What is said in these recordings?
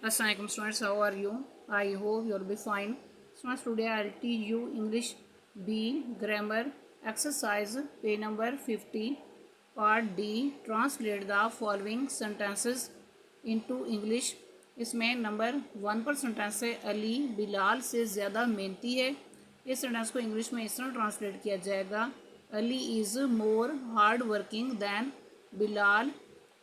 Assalamualaikum students, how are you? I hope you'll be fine. Students, today I'll teach you English B grammar exercise page number 50 part D. Translate the following sentences into English. इसमें number 1 पर sentence है अली बिलाल से ज़्यादा मेहनती है। इस sentence को English में इस तरह ट्रांसलेट किया जाएगा, Ali is more hard working than Bilal.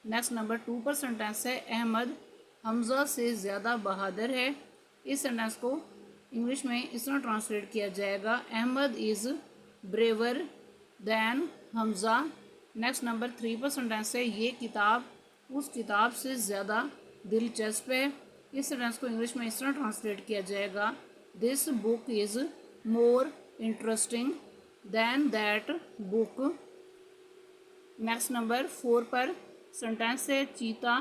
Next number 2 पर सेंटेंस है अहमद हमज़ा से ज़्यादा बहादुर है। इस सेंटेंस को इंग्लिश में इस तरह ट्रांसलेट किया जाएगा, Ahmad is braver than Hamza. Next number 3 पर सेंटेंस है ये किताब उस किताब से ज़्यादा दिलचस्प है। इस सेंटेंस को इंग्लिश में इस तरह ट्रांसलेट किया जाएगा, this book is more interesting than that book. Next number 4 पर सेंटेंस है चीता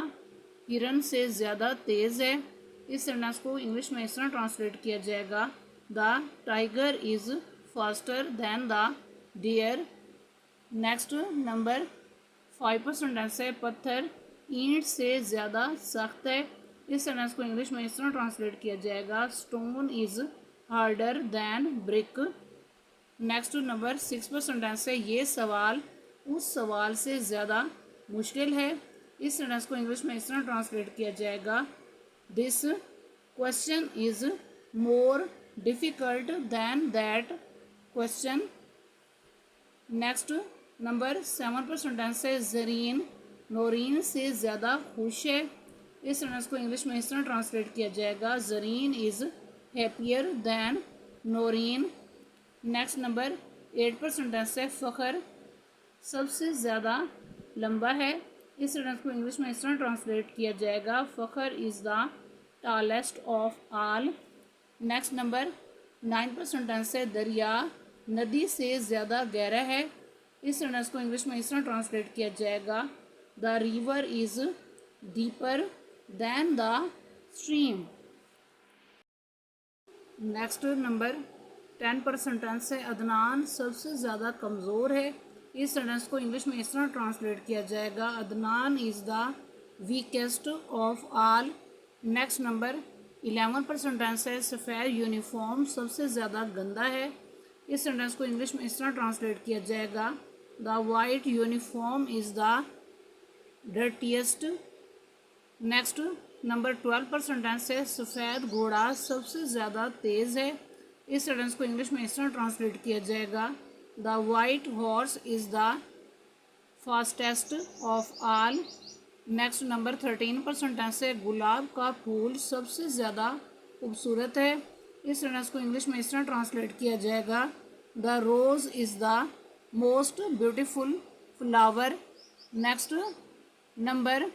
हिरन से ज़्यादा तेज़ है। इस सेंटेंस को इंग्लिश में इस तरह ट्रांसलेट किया जाएगा, the tiger is faster than the deer. Next number 5 पर सेंटेंस है पत्थर ईंट से ज़्यादा सख्त है। इस सेंटेंस को इंग्लिश में इस तरह ट्रांसलेट किया जाएगा, stone is harder than brick. Next number 6 पर सेंटेंस है ये सवाल उस सवाल से ज़्यादा मुश्किल है। इस सेंटेंस को इंग्लिश में इस तरह ट्रांसलेट किया जाएगा, this question is more difficult than that question. Next number 7 पर सेंटेंस है ज़रीन नौरीन से ज़्यादा खुश है। इस सेंटेंस को इंग्लिश में इस तरह ट्रांसलेट किया जाएगा, Zareen is happier than Naureen. Next number 8 पर सेंटेंस है फ़ख्र सबसे ज़्यादा लंबा है। इस सेंटेंस को इंग्लिश में इस तरह ट्रांसलेट किया जाएगा, Fakhr is the tallest of all. Next number 9 पर सेंटेंस है दरिया नदी से ज़्यादा गहरा है। इस सेंटेंस को इंग्लिश में इस तरह ट्रांसलेट किया जाएगा, the river is deeper than the stream. Next number 10 पर सेंटेंस है अदनान सबसे ज़्यादा कमज़ोर है। इस सेंटेंस को इंग्लिश में इस तरह ट्रांसलेट किया जाएगा, Adnan is the weakest of all. Next number 11 पर सेंटेंस है सफ़ेद यूनिफॉर्म सबसे ज़्यादा गंदा है। इस सेंटेंस को इंग्लिश में इस तरह ट्रांसलेट किया जाएगा, the white uniform is the dirtiest. Next number 12 पर सेंटेंस है सफ़ेद घोड़ा सबसे ज़्यादा तेज़ है। इस सेंटेंस को इंग्लिश में इस तरह ट्रांसलेट किया जाएगा, the white horse is the fastest of all. Next number 13 पर सेंटेंस है गुलाब का फूल सबसे ज़्यादा खूबसूरत है। इस सेंटेंस को इंग्लिश में इस तरह ट्रांसलेट किया जाएगा, the rose is the most beautiful flower. Next number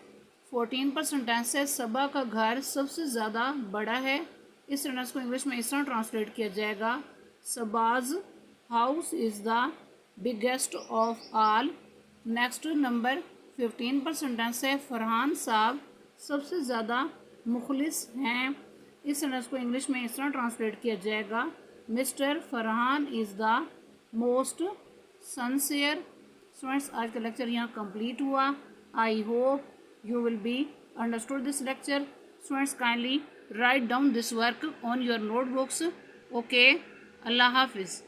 14 पर सेंटेंस है सबा का घर सबसे ज़्यादा बड़ा है। इस सेंटेंस को इंग्लिश में इस तरह ट्रांसलेट किया जाएगा, सबाज house is the biggest of all. Next number 15 पर सेंटेंस है फरहान साहब सबसे ज़्यादा मुखलिस हैं। इस सेंटेंस को इंग्लिश में इस तरह ट्रांसलेट किया जाएगा, mister Farhan is the most sincere. Students, आज का लेक्चर यहाँ कंप्लीट हुआ। I hope you will be understood this lecture. Students, kindly write down this work on your notebooks. Okay, Allah Hafiz.